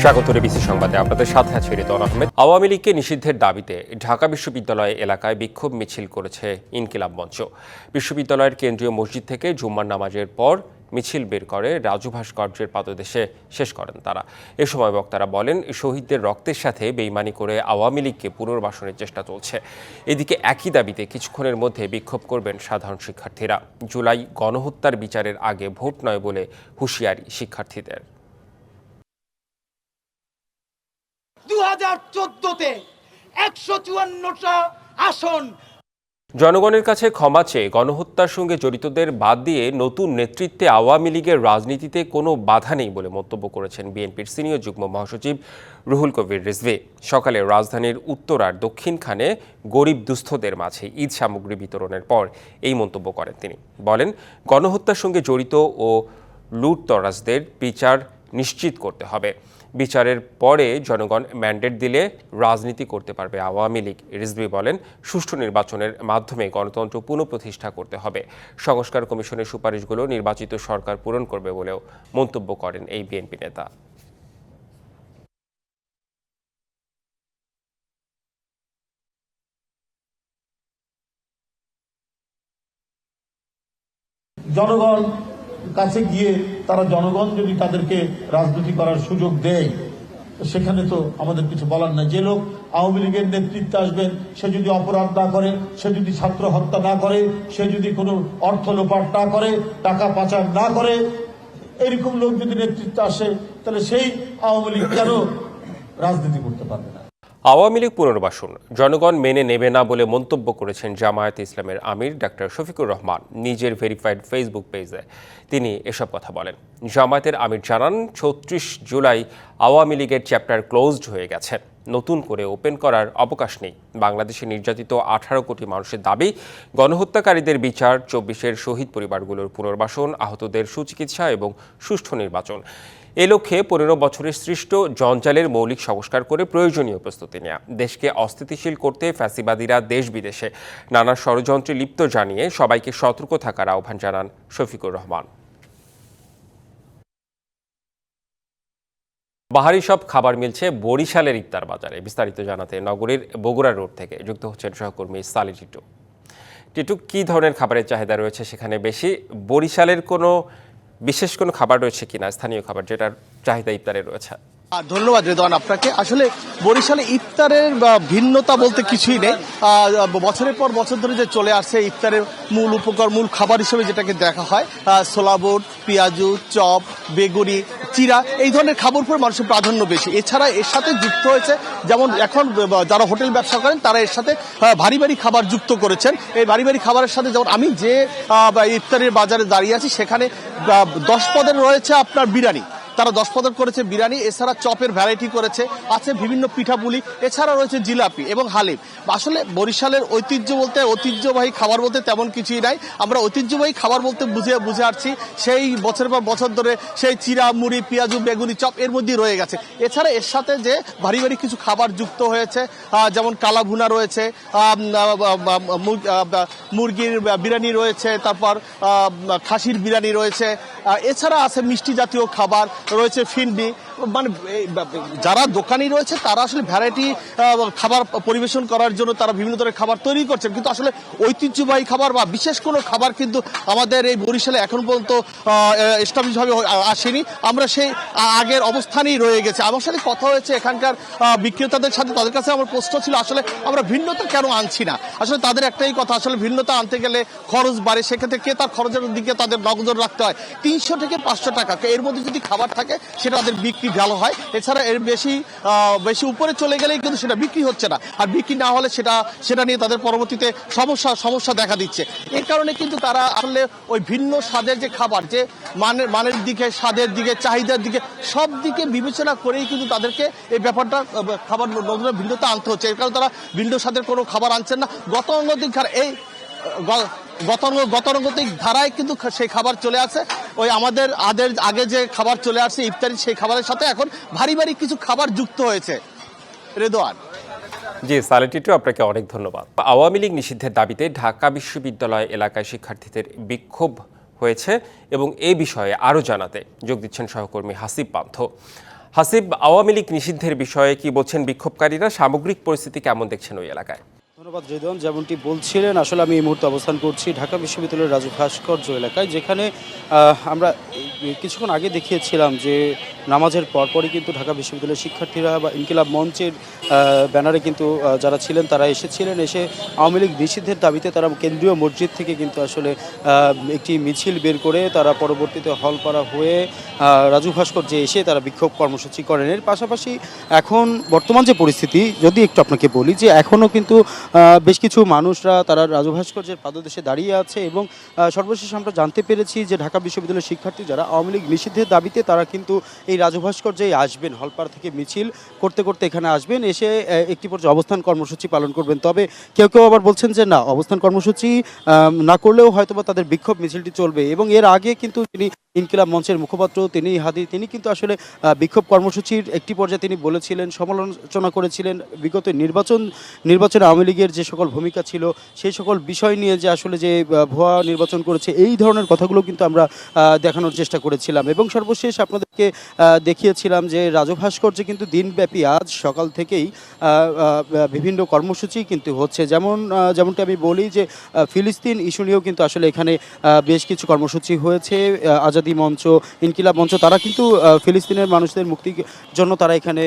স্বাগত ডিবিসি সংবাদে আপনাদের সাথে আছে রিদওয়ান আহমেদ। আওয়ামী লীগকে নিষিদ্ধের দাবিতে ঢাকা বিশ্ববিদ্যালয় এলাকায় বিক্ষোভ মিছিল করেছে ইনকিলাব মঞ্চ। বিশ্ববিদ্যালয়ের কেন্দ্রীয় মসজিদ থেকে জুম্মার নামাজের পর মিছিল বের করে রাজু ভাস্কর্যের পাদদেশে শেষ করেন তারা। এ সময় বক্তারা বলেন, শহীদদের রক্তের সাথে বেইমানি করে আওয়ামী লীগকে পুনর্বাসনের চেষ্টা চলছে। এদিকে একই দাবিতে কিছুক্ষণের মধ্যে বিক্ষোভ করবেন সাধারণ শিক্ষার্থীরা। জুলাই গণহত্যার বিচারের আগে ভোট নয় বলে হুঁশিয়ারি শিক্ষার্থীদের। 2014-তে 154টা আসন। জনগণের কাছে ক্ষমা চেয়ে গণহত্যার সঙ্গে জড়িতদের বাদ দিয়ে নতুন নেতৃত্বে আওয়ামী লীগের রাজনীতিতে কোনো বাধা নেই বলে মন্তব্য করেছেন বিএনপির সিনিয়র যুগ্ম মহাসচিব রুহুল কবির রিজভী। সকালে রাজধানীর উত্তরার দক্ষিণখানে গরিব দুস্থদের মাঝে ঈদ সামগ্রী বিতরণের পর এই মন্তব্য করেন তিনি। বলেন, গণহত্যার সঙ্গে জড়িত ও লুটতরাজদের বিচার নিশ্চিত করতে হবে। বিচারের পরে জনগণ ম্যান্ডেট দিলে রাজনীতি করতে পারবে আওয়ামী লীগ। রিজভী বলেন, সুষ্ঠু নির্বাচনের মাধ্যমে গণতন্ত্র পুনঃপ্রতিষ্ঠা করতে হবে। সংস্কার কমিশনের সুপারিশগুলো নির্বাচিত সরকার পূরণ করবে বলেও মন্তব্য করেন এই বিএনপি নেতা। জনগণ কাছে গিয়ে তারা জনগণ যদি তাদেরকে রাজনীতি করার সুযোগ দেয়, সেখানে তো আমাদের কিছু বলার নাই। যে লোক আওয়ামী লীগের নেতৃত্বে আসবেন, সে যদি অপরাধ না করে, সে যদি ছাত্র হত্যা না করে, সে যদি কোনো অর্থ লোপাট না করে, টাকা পাচার না করে, এরকম লোক যদি নেতৃত্বে আসে, তাহলে সেই আওয়ামী লীগ কেন রাজনীতি করতে পারবে না? আওয়ামী লীগ পুনর্বাসন জনগণ মেনে নেবে না বলে মন্তব্য করেছেন জামায়াতে ইসলামের আমির ডাক্তার শফিকুর রহমান নিজের ভেরিফাইড ফেসবুক পেজে। তিনি এসব কথা বলেন। জামায়াতের আমির জানান, ৩৬ জুলাই আওয়ামী লীগের চ্যাপ্টার ক্লোজড হয়ে গেছে, নতুন করে ওপেন করার অবকাশ নেই। বাংলাদেশে নির্যাতিত 18 কোটি মানুষের দাবি গণহত্যাকারীদের বিচার, 24-এর শহীদ পরিবারগুলোর পুনর্বাসন, আহতদের সুচিকিৎসা এবং সুষ্ঠু নির্বাচন। এ লক্ষ্যে 15 বছরের সৃষ্ট জঞ্জালের মৌলিক সংস্কার করে প্রয়োজনীয় প্রস্তুতি নেওয়া। দেশকে অস্থিতিশীল করতে ফ্যাসিবাদীরা দেশ বিদেশে নানা ষড়যন্ত্রে লিপ্ত জানিয়ে সবাইকে সতর্ক থাকার আহ্বান জানান শফিকুর রহমান। বাহারি সব খাবার মিলছে বরিশালের ইফতার বাজারে। বিস্তারিত জানাতে নগরীর বগুড়া রোড থেকে যুক্ত হচ্ছেন সহকর্মী সালি টিটু। টিটু, কি ধরনের খাবারের চাহিদা রয়েছে সেখানে বেশি? বরিশালের বিশেষ কোনো খাবার রয়েছে কিনা, স্থানীয় খাবার যেটার চাহিদা ইফতারে রয়েছে? ধন্যবাদ রেদওয়ান আপনাকে। আসলে বরিশালে ইফতারের ভিন্নতা বলতে কিছুই নেই। বছরের পর বছর ধরে যে চলে আসছে ইফতারের মূল উপকরণ, মূল খাবার হিসেবে যেটাকে দেখা হয় ছোলা বুট, পেঁয়াজু, চপ, বেগুনি, চিরা, এই ধরনের খাবার উপর মানুষের প্রাধান্য বেশি। এছাড়া এর সাথে যুক্ত হয়েছে, যেমন এখন যারা হোটেল ব্যবসা করেন তারা এর সাথে ভারী ভারী খাবার যুক্ত করেছেন। এই ভারী ভারী খাবারের সাথে, যেমন আমি যে ইফতারের বাজারে দাঁড়িয়ে আছি, সেখানে 10 পদের রয়েছে আপনার বিরিয়ানি, তারা 10 পদের করেছে বিরিয়ানি। এছাড়া চপের ভ্যারাইটি করেছে, আছে বিভিন্ন পিঠাপুলি, এছাড়া রয়েছে জিলাপি এবং হালিম। আসলে বরিশালের ঐতিহ্যবাহী খাবার বলতে তেমন কিছুই নাই। আমরা ঐতিহ্যবাহী খাবার বলতে বুঝে আসছি সেই বছরের পর বছর ধরে সেই চিরা, মুড়ি, পেঁয়াজু, বেগুনি, চপ এর মধ্যেই রয়ে গেছে। এছাড়া এর সাথে যে ভারী ভারী কিছু খাবার যুক্ত হয়েছে, যেমন কালা ভুনা রয়েছে, মুরগির বিরিয়ানি রয়েছে, তারপর খাসির বিরিয়ানি রয়েছে, এছাড়া আছে মিষ্টি জাতীয় খাবার রয়েছে, ফিন্ডি। মানে যারা দোকানি রয়েছে তারা আসলে ভ্যারাইটি খাবার পরিবেশন করার জন্য তারা বিভিন্ন ধরনের খাবার তৈরি করছেন, কিন্তু আসলে ঐতিহ্যবাহী খাবার বা বিশেষ কোনো খাবার কিন্তু আমাদের এই বরিশালে এখন পর্যন্ত এস্টাবলিশ ভাবে আসেনি। আমরা সেই আগের অবস্থানেই রয়ে গেছে। আমার সাথে কথা হয়েছে এখানকার বিক্রেতাদের সাথে, তাদের কাছে আমার প্রশ্ন ছিল আসলে আমরা ভিন্নতা কেন আনছি না। আসলে তাদের একটাই কথা, আসলে ভিন্নতা আনতে গেলে খরচ বাড়ে, সেক্ষেত্রে ক্রেতার খরচের দিকে তাদের নজর রাখতে হয়। 300 থেকে 500 টাকা এর মধ্যে যদি খাবার থাকে সেটা তাদের বিক্রি ভালো হয়। এছাড়া এর বেশি উপরে চলে গেলেই কিন্তু সেটা বিক্রি হচ্ছে না, আর বিক্রি না হলে সেটা নিয়ে তাদের পরবর্তীতে সমস্যা দেখা দিচ্ছে। এর কারণে কিন্তু তারা আসলে ওই ভিন্ন স্বাদের যে খাবার, যে মানের দিকে, স্বাদের দিকে, চাহিদার দিকে, সব দিকে বিবেচনা করেই কিন্তু তাদেরকে এই ব্যাপারটা খাবার ভিন্নতা আনতে হচ্ছে। এর কারণে তারা ভিন্ন স্বাদের কোনো খাবার আনছেন না। গতানুগতিক ধারায় কিন্তু সেই খাবার চলে আসে। ওই আমাদের আগে যে খাবার চলে আসছে ইফতারি, সেই খাবারের সাথে এখন ভারী ভারী কিছু খাবার যুক্ত হয়েছে। রেদওয়ান। জি, সালেটিটু, আপনাকে অনেক ধন্যবাদ। আওয়ামী লীগ নিষিদ্ধের দাবিতে ঢাকা বিশ্ববিদ্যালয় এলাকায় শিক্ষার্থীদের বিক্ষোভ হয়েছে এবং এই বিষয়ে আরও জানাতে যোগ দিচ্ছেন সহকর্মী হাসিব পান্থ। হাসিব, আওয়ামী লীগ নিষিদ্ধের বিষয়ে কি বলছেন বিক্ষোভকারীরা? সামগ্রিক পরিস্থিতি কেমন দেখছেন ওই এলাকায়? ধন্যবাদ রেদন। যেমনটি বলছিলেন, আসলে আমি এই মুহূর্তে অবস্থান করছি ঢাকা বিশ্ববিদ্যালয়ের রাজু ভাস্কর্য এলাকায়, যেখানে আমরা কিছুক্ষণ আগে দেখিয়েছিলাম যে নামাজের পরপরই কিন্তু ঢাকা বিশ্ববিদ্যালয়ের শিক্ষার্থীরা বা ইনকিলাব মঞ্চের ব্যানারে কিন্তু যারা ছিলেন তারা এসেছিলেন। এসে আওয়ামী লীগ নিষিদ্ধের দাবিতে তারা কেন্দ্রীয় মসজিদ থেকে কিন্তু আসলে একটি মিছিল বের করে তারা পরবর্তীতে হলপাড়া হয়ে রাজু ভাস্কর্যে এসে তারা বিক্ষোভ কর্মসূচি করেন। এর পাশাপাশি এখন বর্তমান যে পরিস্থিতি, যদি একটু আপনাকে বলি যে এখনও কিন্তু বেশ কিছু মানুষরা তারা রাজু ভাস্কর্যের পাদদেশে দাঁড়িয়ে আছে এবং সর্বশেষ আমরা জানতে পেরেছি যে ঢাকা বিশ্ববিদ্যালয়ের শিক্ষার্থী যারা আওয়ামী লীগ নিষিদ্ধের দাবিতে তারা কিন্তু এই রাজু ভাস্কর্যেই আসবেন, হলপাড়া থেকে মিছিল করতে করতে এখানে আসবেন, এসে একটি পর্যায়ে অবস্থান কর্মসূচি পালন করবেন। তবে কেউ কেউ আবার বলছেন যে না, অবস্থান কর্মসূচি না করলেও হয়তোবা তাদের বিক্ষোভ মিছিলটি চলবে। এবং এর আগে কিন্তু তিনি ইনকিলাব মঞ্চের মুখপাত্র তিনি কিন্তু আসলে বিক্ষোভ কর্মসূচির একটি পর্যায়ে তিনি বলেছিলেন, সমালোচনা করেছিলেন বিগত নির্বাচনে আওয়ামী লীগের যে সকল ভূমিকা ছিল সেই সকল বিষয় নিয়ে, যে আসলে যে ভুয়া নির্বাচন করেছে, এই ধরনের কথাগুলো কিন্তু আমরা দেখানোর চেষ্টা করেছিলাম। এবং সর্বশেষ আপনাদেরকে দেখিয়েছিলাম যে রাজু ভাস্কর্যে কিন্তু দিনব্যাপী আজ সকাল থেকেই বিভিন্ন কর্মসূচি কিন্তু হচ্ছে। যেমনটি আমি বলি যে ফিলিস্তিন ইস্যু নিয়েও কিন্তু আসলে এখানে বেশ কিছু কর্মসূচি হয়েছে। আজাদি মঞ্চ, ইনকিলাব মঞ্চ, তারা কিন্তু ফিলিস্তিনের মানুষদের মুক্তির জন্য তারা এখানে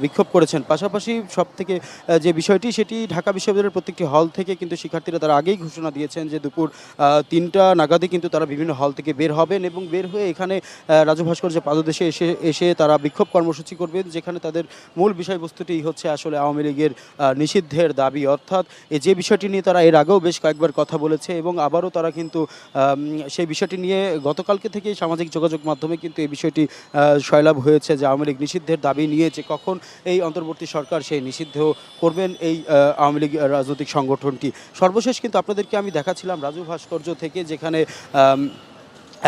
বিক্ষোভ করেছেন। পাশাপাশি সব থেকে যে বিষয়টি, সেটি ঢাকা বিশ্ববিদ্যালয়ের প্রত্যেকটি হল থেকে কিন্তু শিক্ষার্থীরা তারা আগেই ঘোষণা দিয়েছেন যে দুপুর 3টা নাগাদে কিন্তু তারা বিভিন্ন হল থেকে বের হবেন এবং বের হয়ে এখানে রাজু ভাস্কর্যের পাদদেশে এসে তারা বিক্ষোভ কর্মসূচি করবেন, যেখানে তাদের মূল বিষয়বস্তুটি হচ্ছে আসলে আওয়ামী লীগের নিষিদ্ধের দাবি। অর্থাৎ যে বিষয়টি নিয়ে তারা এর আগেও বেশ কয়েকবার কথা বলেছে এবং আবারও তারা কিন্তু সেই বিষয়টি নিয়ে গতকালকে থেকে সামাজিক যোগাযোগ মাধ্যমে কিন্তু এই বিষয়টি সয়লাভ হয়েছে যে আওয়ামী লীগ নিষিদ্ধের দাবি নিয়ে, যে কখন এই অন্তর্বর্তী সরকার সেই নিষিদ্ধ করবেন এই আওয়ামী লীগ রাজনৈতিক সংগঠনটি। সর্বশেষ কিন্তু আপনাদেরকে আমি দেখাচ্ছিলাম রাজু ভাস্কর্য থেকে, যেখানে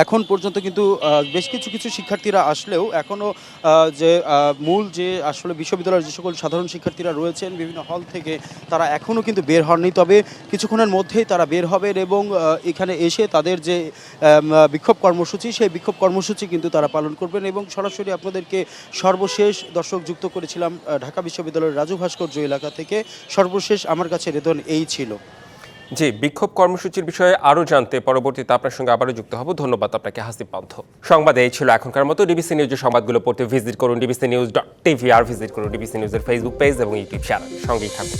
এখন পর্যন্ত কিন্তু বেশ কিছু শিক্ষার্থীরা আসলেও এখনও যে মূল যে আসলে বিশ্ববিদ্যালয়ের যে সকল সাধারণ শিক্ষার্থীরা রয়েছেন বিভিন্ন হল থেকে, তারা এখনও কিন্তু বের হননি। তবে কিছুক্ষণের মধ্যেই তারা বের হবেন এবং এখানে এসে তাদের যে বিক্ষোভ কর্মসূচি, সেই বিক্ষোভ কর্মসূচি কিন্তু তারা পালন করবেন। এবং সরাসরি আপনাদেরকে সর্বশেষ দর্শক যুক্ত করেছিলাম ঢাকা বিশ্ববিদ্যালয়ের রাজু ভাস্কর্য এলাকা থেকে। সর্বশেষ আমার কাছে রেদন এই ছিল। জি, বিক্ষোভ কর্মসূচির বিষয়ে আরও জানতে পরবর্তীতে আপনার সঙ্গে আবারও যুক্ত হব। ধন্যবাদ আপনাকে হাসিব পান্থ। সংবাদ এই ছিল এখনকার মতো। ডিবিসি নিউজের সংবাদগুলো পড়তে ভিজিট করুন dbcnews.tv আর ভিজিট করুন ডিবিসি নিউজের ফেসবুক পেজ এবং ইউটিউব চ্যানেল। সঙ্গেই থাকুন।